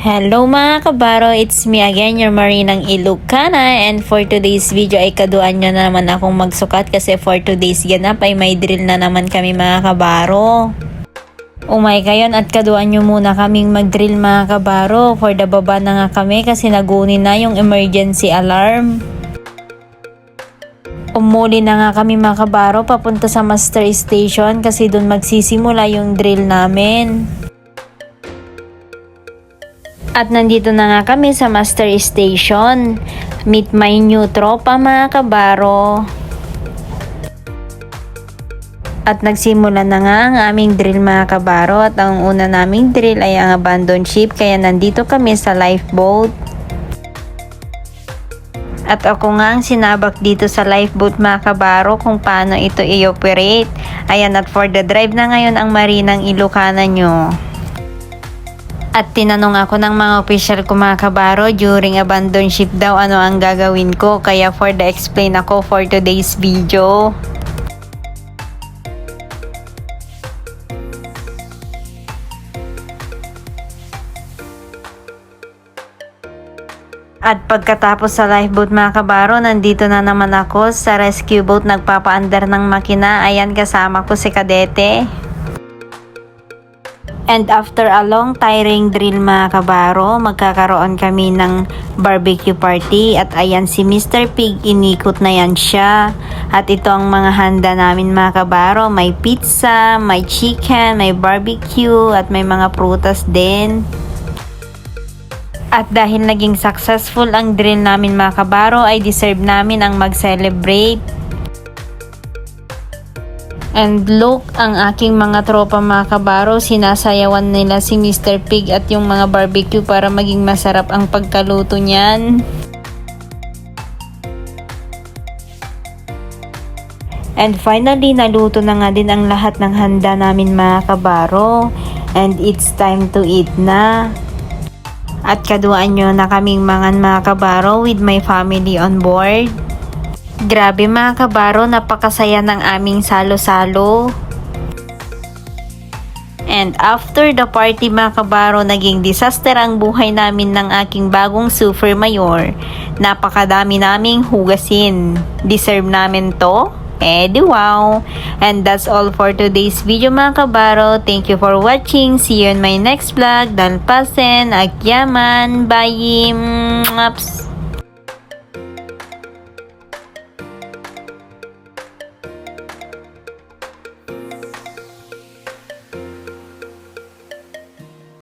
Hello mga kabaro, it's me again, your Marinang Ilocana, and for today's video ay kaduan nyo na naman akong magsukat kasi for today's ganap ay may drill na naman kami mga kabaro. Umay kayon at kaduan nyo muna kaming mag-drill mga kabaro, for the baba na nga kami kasi nagunin na yung emergency alarm. Umuli na nga kami mga kabaro papunta sa master station kasi dun magsisimula yung drill namin. At nandito na nga kami sa master station. Meet my new tropa mga kabaro. At nagsimula na nga ang aming drill mga kabaro. At ang una naming drill ay ang abandoned ship. Kaya nandito kami sa lifeboat. At ako nga ang sinabak dito sa lifeboat mga kabaro kung paano ito i-operate. Ayan, at for the drive na ngayon ang Marinang Ilocana nyo. At tinanong ako ng mga official ko mga kabaro during abandoned ship daw ano ang gagawin ko. Kaya for the explain ako for today's video. At pagkatapos sa lifeboat mga kabaro, nandito na naman ako sa rescue boat nagpapaandar ng makina. Ayan, kasama ko si Kadete. And after a long tiring drill mga kabaro, magkakaroon kami ng barbecue party. At ayan si Mr. Pig, inikot na yan siya. At ito ang mga handa namin mga kabaro. May pizza, may chicken, may barbecue, at may mga prutas din. At dahil naging successful ang drill namin mga kabaro, ay deserve namin ang mag-celebrate. And look, ang aking mga tropa mga kabaro, sinasayawan nila si Mr. Pig at yung mga barbecue para maging masarap ang pagkaluto niyan. And finally, naluto na nga din ang lahat ng handa namin mga kabaro. And it's time to eat na. At kaduan nyo na kaming mangan mga kabaro with my family on board. Grabe mga kabaro, napakasaya ng aming salo-salo. And after the party mga kabaro, naging disaster ang buhay namin ng aking bagong super mayor. Napakadami naming hugasin. Deserve namin to? Di wow! And that's all for today's video mga kabaro. Thank you for watching. See you in my next vlog. Dalpasen, Agyaman, Bye!